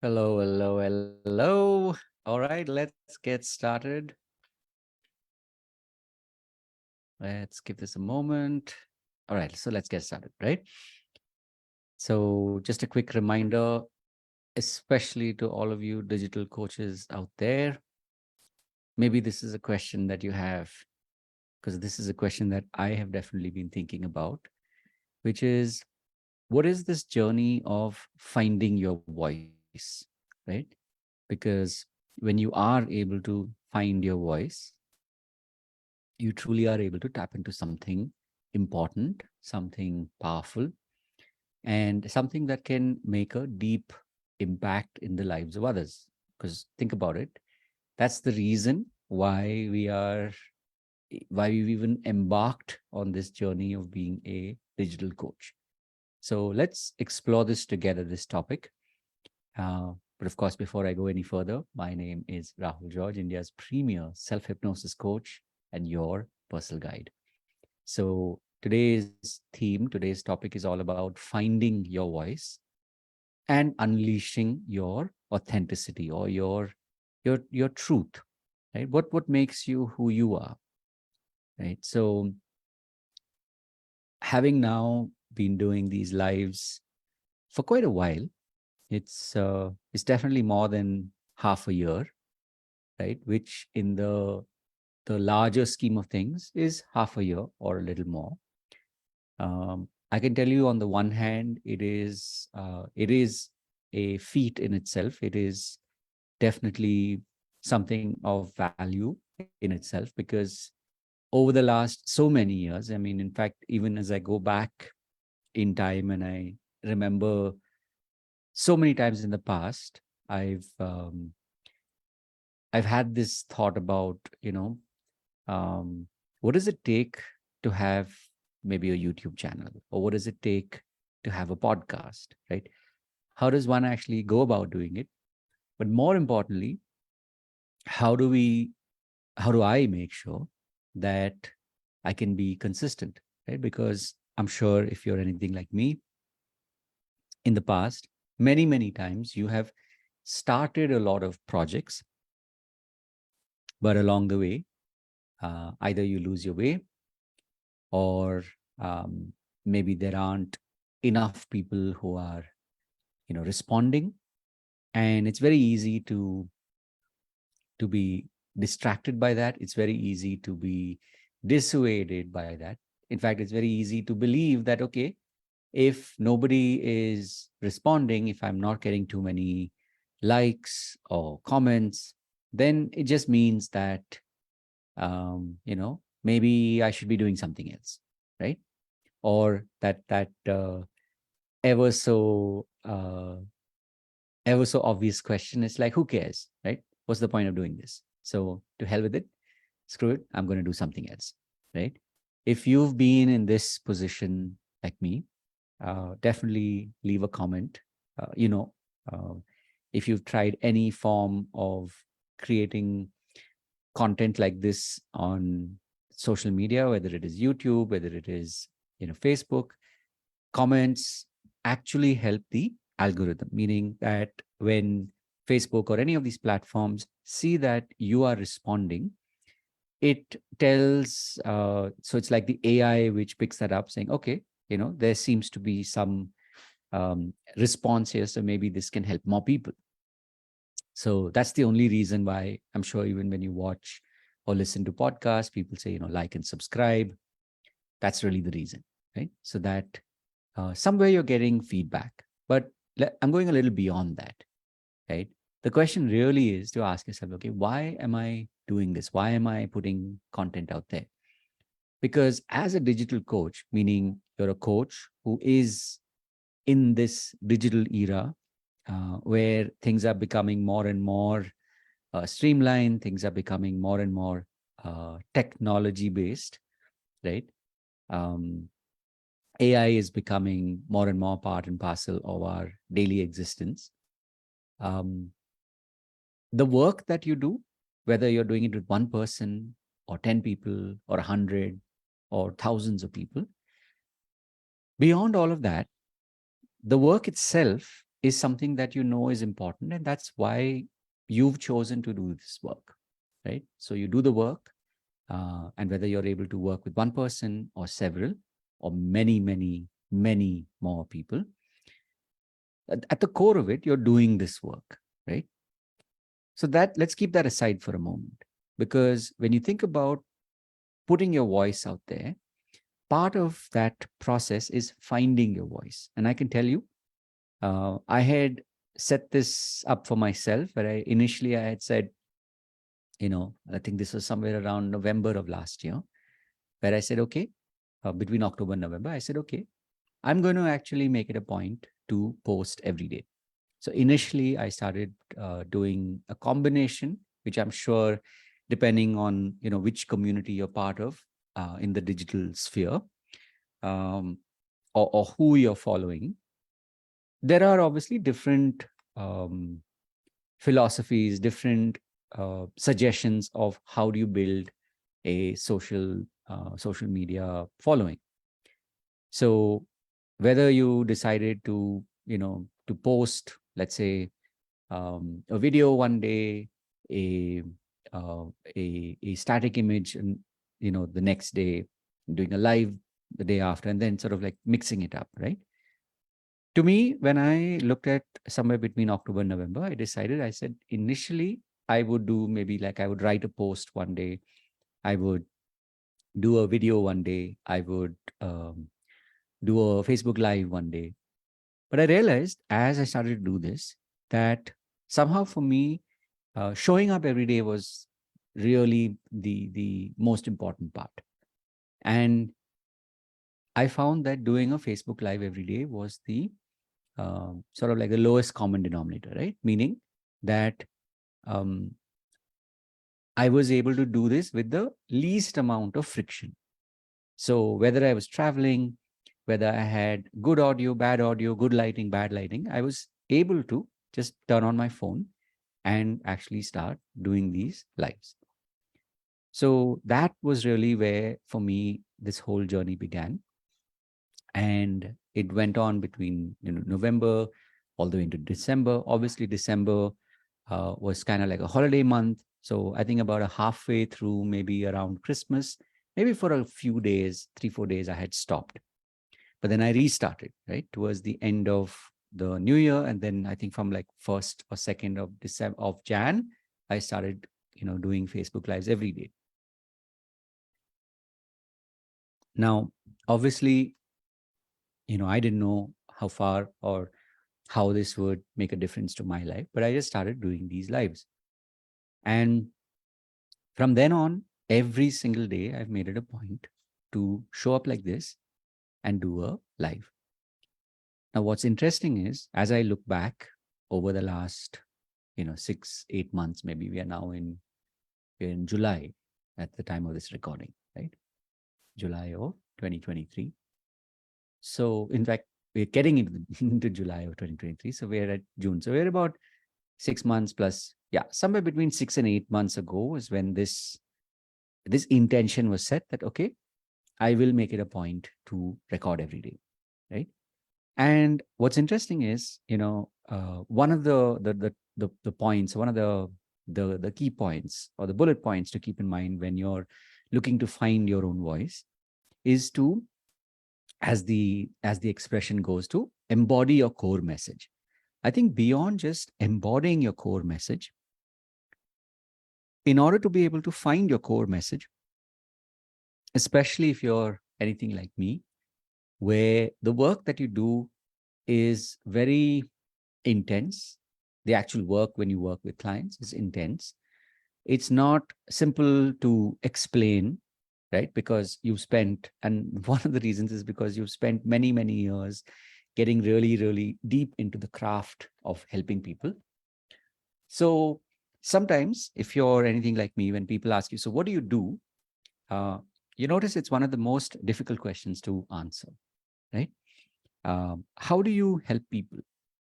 Hello, hello, hello. All right, let's get started. Let's give this a moment. All right, so let's get started, right? So, just a quick reminder, especially to all of you digital coaches out there. Maybe this is a question that you have, because this is a question that I have definitely been thinking about, which is what is this journey of finding your voice, right? Because when you are able to find your voice, you truly are able to tap into something important, something powerful, and something that can make a deep impact in the lives of others. Because think about it, that's the reason why we've even embarked on this journey of being a digital coach. So let's explore this together, this topic. But of course, before I go any further, my name is Rahul George, India's premier self hypnosis coach and your personal guide. So today's topic is all about finding your voice and unleashing your authenticity or your truth, right? What makes you who you are, right? So having now been doing these lives for quite a while, it's definitely more than half a year, right? Which in the larger scheme of things is half a year or a little more. I can tell you on the one hand, it is a feat in itself. It is definitely something of value in itself because over the last so many years, I mean, in fact, even as I go back in time and I remember so many times in the past, I've um, I've had this thought about, um, what does it take to have maybe a YouTube channel, or what does it take to have a podcast, right? How does one actually go about doing it? But more importantly, how do we, how do I make sure that I can be consistent, right? Because I'm sure if you're anything like me in the past, many times you have started a lot of projects, but along the way, either you lose your way or maybe there aren't enough people who are responding, and it's very easy to be distracted by that. It's very easy to be dissuaded by that. In fact, it's very easy to believe that, okay, if nobody is responding, if I'm not getting too many likes or comments, then it just means that maybe I should be doing something else, right? Or that ever so uh, ever so obvious question is like, who cares, right? What's the point of doing this? So to hell with it, screw it, I'm going to do something else, right? If you've been in this position like me, definitely leave a comment. Uh, if you've tried any form of creating content like this on social media, whether it is YouTube, whether it is Facebook, comments actually help the algorithm, meaning that when Facebook or any of these platforms see that you are responding, it tells, so it's like the AI which picks that up saying, okay, there seems to be some response here, so maybe this can help more people. So that's the only reason why I'm sure even when you watch or listen to podcasts, people say, like and subscribe. That's really the reason, right? So that somewhere you're getting feedback. But I'm going a little beyond that, right? The question really is to ask yourself, okay, why am I doing this? Why am I putting content out there? Because as a digital coach, meaning you're a coach who is in this digital era where things are becoming more and more streamlined, things are becoming more and more technology based, right? Um, AI is becoming more and more part and parcel of our daily existence. Um, the work that you do, whether you're doing it with one person or 10 people or 100 or thousands of people, beyond all of that, the work itself is something that you know is important, and that's why you've chosen to do this work, right? So you do the work, and whether you're able to work with one person or several or many, many, many more people, at the core of it, you're doing this work, right? So that, let's keep that aside for a moment, because when you think about putting your voice out there, part of that process is finding your voice. And I can tell you, I had set this up for myself where I had said, I think this was somewhere around November of last year, where I said, okay, between October and November, I said, okay, I'm going to actually make it a point to post every day. So initially, I started doing a combination, which I'm sure, depending on which community you're part of in the digital sphere, um, or who you're following, there are obviously different um, philosophies, different suggestions of how do you build a social media following. So whether you decided to post, let's say, a video one day, a uh, a static image, and the next day, doing a live the day after, and then sort of like mixing it up, right? To me, when I looked at somewhere between October and November, I said initially I would do maybe like I would write a post one day, I would do a video one day, I would do a Facebook Live one day. But I realized as I started to do this that somehow for me, showing up every day was really the most important part. And I found that doing a Facebook Live every day was the sort of like the lowest common denominator, right? Meaning that um, I was able to do this with the least amount of friction. So whether I was traveling, whether I had good audio, good lighting, bad lighting, I was able to just turn on my phone and actually start doing these lives. So that was really where, for me, this whole journey began. And it went on between November all the way into December. Obviously, December was kind of like a holiday month. So I think about a halfway through, maybe around Christmas, maybe for a few days, 3-4 days, I had stopped. But then I restarted, right, towards the end of the new year. And then I think from like 1st or 2nd of December of Jan, I started, doing Facebook Lives every day. Now, obviously, I didn't know how far or how this would make a difference to my life, but I just started doing these lives. And from then on, every single day, I've made it a point to show up like this and do a live. Now, what's interesting is, as I look back over the last, 6-8 months, maybe we're in July at the time of this recording, right? July of 2023. So, in fact, we're getting into July of 2023. So we're at June. So we're about 6 months plus. Yeah, somewhere between 6 and 8 months ago is when this intention was set that, okay, I will make it a point to record every day, right? And what's interesting is, one of the points, one of the key points or the bullet points to keep in mind when you're looking to find your own voice is to, as the expression goes, to embody your core message. I think beyond just embodying your core message, in order to be able to find your core message, especially if you're anything like me, where the work that you do is very intense, the actual work when you work with clients is intense. It's not simple to explain, right? Because you've spent, and one of the reasons is because you've spent many, many years getting really, really deep into the craft of helping people. So sometimes, if you're anything like me, when people ask you, so what do you do? You notice it's one of the most difficult questions to answer, right? How do you help people,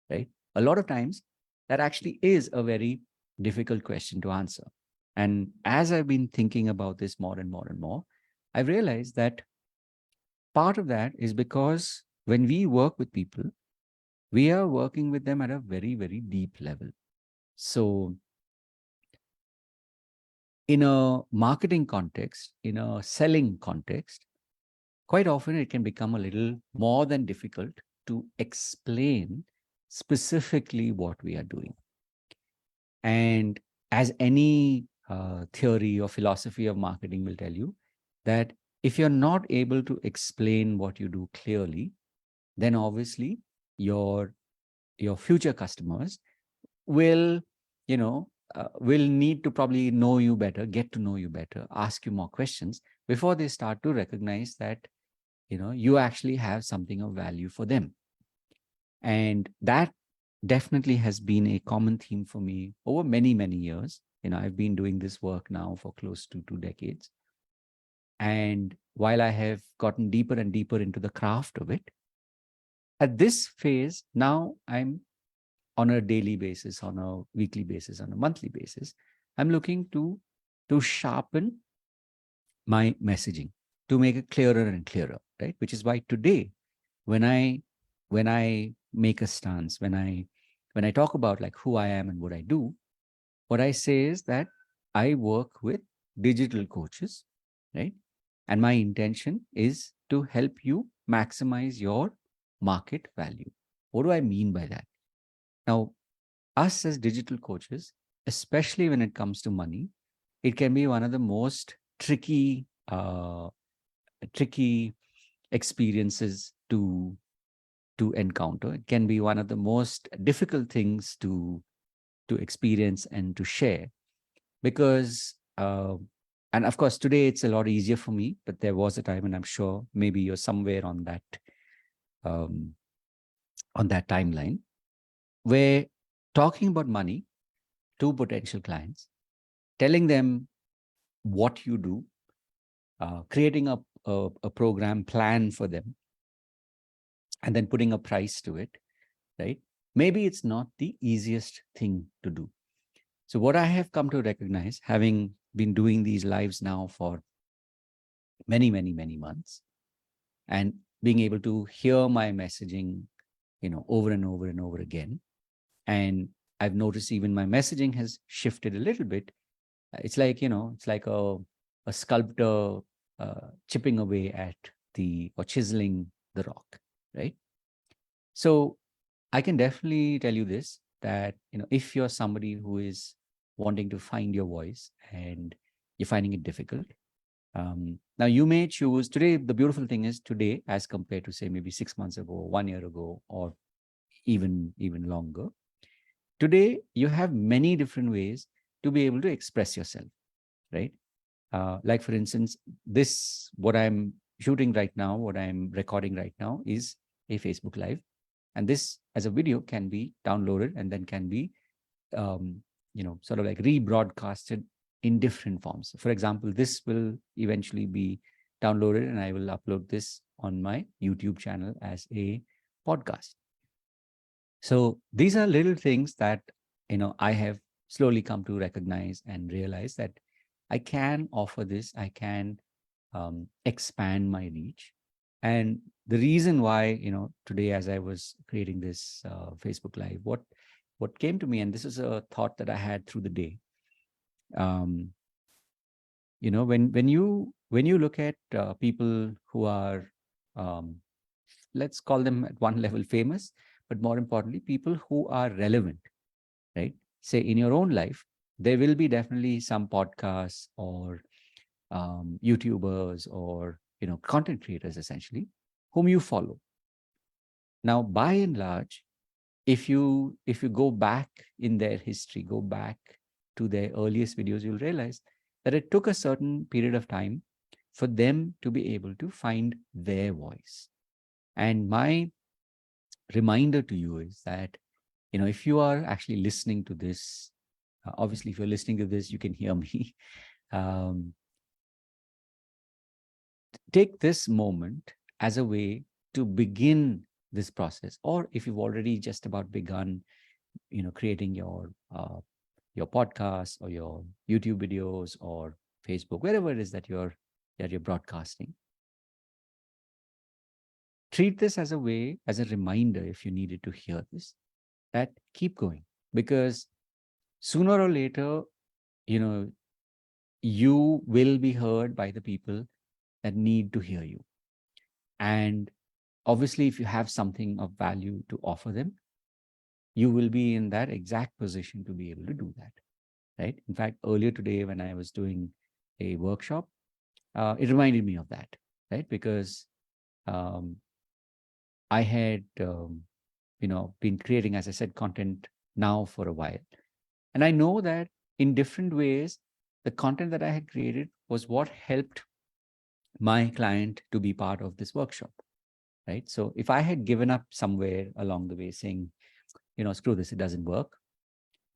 right? A lot of times, that actually is a very difficult question to answer. And as I've been thinking about this more and more and more, I've realized that part of that is because when we work with people, we are working with them at a very, very deep level. So in a marketing context, in a selling context, quite often it can become a little more than difficult to explain specifically what we are doing. And as any theory or philosophy of marketing will tell you, that if you're not able to explain what you do clearly, then obviously your your future customers will, will need to probably know you better, get to know you better, ask you more questions before they start to recognize that, you actually have something of value for them. And that definitely has been a common theme for me over many, many years. I've been doing this work now for close to 2 decades. And while I have gotten deeper and deeper into the craft of it, at this phase, now I'm on a daily basis, on a weekly basis, on a monthly basis, I'm looking to sharpen my messaging, to make it clearer and clearer, right? Which is why today, when I make a stance, when I talk about like who I am and what I do, what I say is that I work with digital coaches, right? And my intention is to help you maximize your market value. What do I mean by that? Now, us as digital coaches, especially when it comes to money, it can be one of the most tricky experiences to encounter. It can be one of the most difficult things to experience and to share, because and of course today it's a lot easier for me, but there was a time, and I'm sure maybe you're somewhere um, on that timeline, where talking about money to potential clients, telling them what you do, creating a program plan for them, and then putting a price to it, right? Maybe it's not the easiest thing to do. So what I have come to recognize, having been doing these lives now for many, many, many months, and being able to hear my messaging, over and over and over again, and I've noticed even my messaging has shifted a little bit. It's like, it's like a sculptor chipping away at or chiseling the rock, right? So I can definitely tell you this, that, if you're somebody who is wanting to find your voice and you're finding it difficult, now you may choose today. The beautiful thing is today, as compared to say maybe 6 months ago, 1 year ago, or even longer, today you have many different ways to be able to express yourself, right? Like for instance, what I'm shooting right now, what I'm recording right now is a Facebook Live. And this as a video can be downloaded and then can be, sort of like rebroadcasted in different forms. For example, this will eventually be downloaded and I will upload this on my YouTube channel as a podcast. So these are little things that, I have slowly come to recognize and realize that I can offer this, I can expand my reach. And the reason why, today, as I was creating this Facebook Live, what came to me, and this is a thought that I had through the day. When you look at people who are, um, let's call them at one level famous, but more importantly, people who are relevant, right? Say in your own life, there will be definitely some podcasts or YouTubers or content creators essentially whom you follow. Now, by and large, if you go back in their history, go back to their earliest videos, you'll realize that it took a certain period of time for them to be able to find their voice. And my reminder to you is that, if you are actually listening to this, obviously, if you're listening to this, you can hear me. um, Take this moment as a way to begin this process, or if you've already just about begun, creating your podcast or your YouTube videos or Facebook, wherever it is that you're broadcasting, treat this as a way, as a reminder, if you needed to hear this, that keep going, because sooner or later, you know, you will be heard by the people that need to hear you. And obviously, if you have something of value to offer them, you will be in that exact position to be able to do that, right? In fact, earlier today, when I was doing a workshop, it reminded me of that, right? Because um, I had, been creating, as I said, content now for a while. And I know that in different ways, the content that I had created was what helped my client to be part of this workshop, right? So if I had given up somewhere along the way saying, screw this, it doesn't work,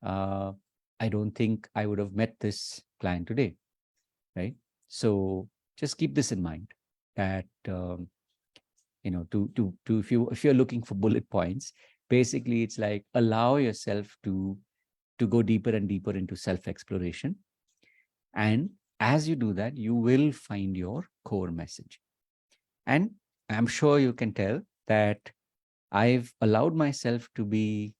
uh, I don't think I would have met this client today, right? So just keep this in mind that, if you're looking for bullet points, basically it's like allow yourself to go deeper and deeper into self exploration. And as you do that, you will find your core message. And I'm sure you can tell that I've allowed myself to be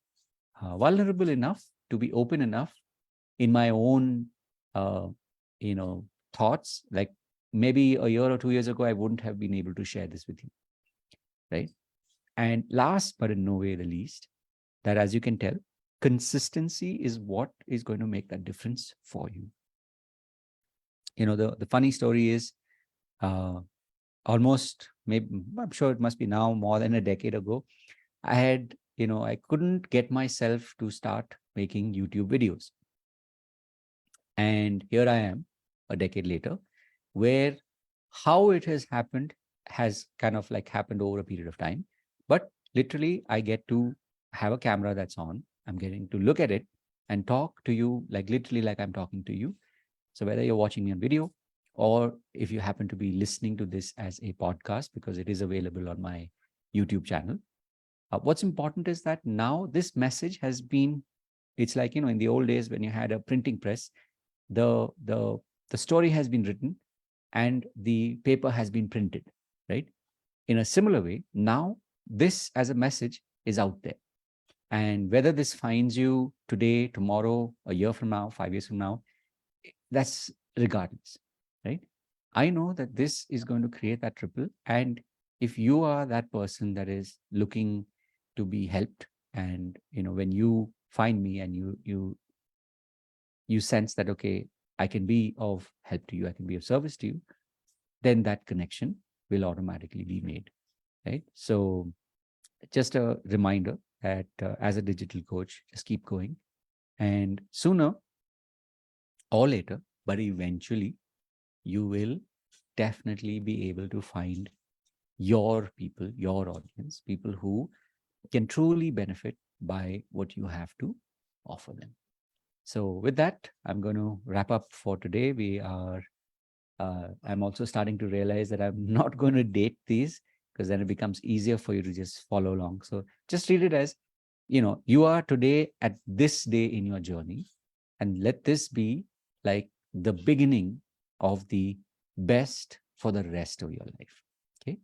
vulnerable enough, to be open enough in my own, uh, thoughts. Like maybe a year or 2 years ago, I wouldn't have been able to share this with you, right? And last but in no way the least, that as you can tell, consistency is what is going to make that difference for you. The funny story is, uh, almost, maybe I'm sure it must be now more than a decade ago, I couldn't get myself to start making YouTube videos. And here I am a decade later, where how it has kind of like happened over a period of time. But literally, I get to have a camera that's on. I'm getting to look at it and talk to you like literally like I'm talking to you. So whether you're watching me on video or if you happen to be listening to this as a podcast, because it is available on my YouTube channel, what's important is that now this message has been, it's like, in the old days when you had a printing press, the the the story has been written and the paper has been printed, right? In a similar way, now this as a message is out there. And whether this finds you today, tomorrow, a year from now, 5 years from now, that's regardless, right? I know that this is going to create that ripple. And if you are that person that is looking to be helped, and when you find me and you sense that, okay, I can be of help to you, I can be of service to you, then that connection will automatically be made, right? So just a reminder that as a digital coach, just keep going. And sooner or later, but eventually, you will definitely be able to find your people, your audience, people who can truly benefit by what you have to offer them. So with that, I'm going to wrap up for today. I'm also starting to realize that I'm not going to date these, because then it becomes easier for you to just follow along. So just treat it as, you are today at this day in your journey, and let this be like the beginning of the best for the rest of your life. Okay.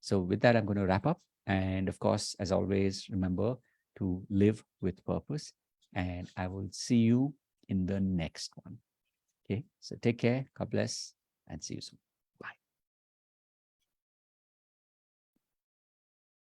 So with that, I'm going to wrap up. And of course, as always, remember to live with purpose. And I will see you in the next one. Okay. So take care. God bless and see you soon.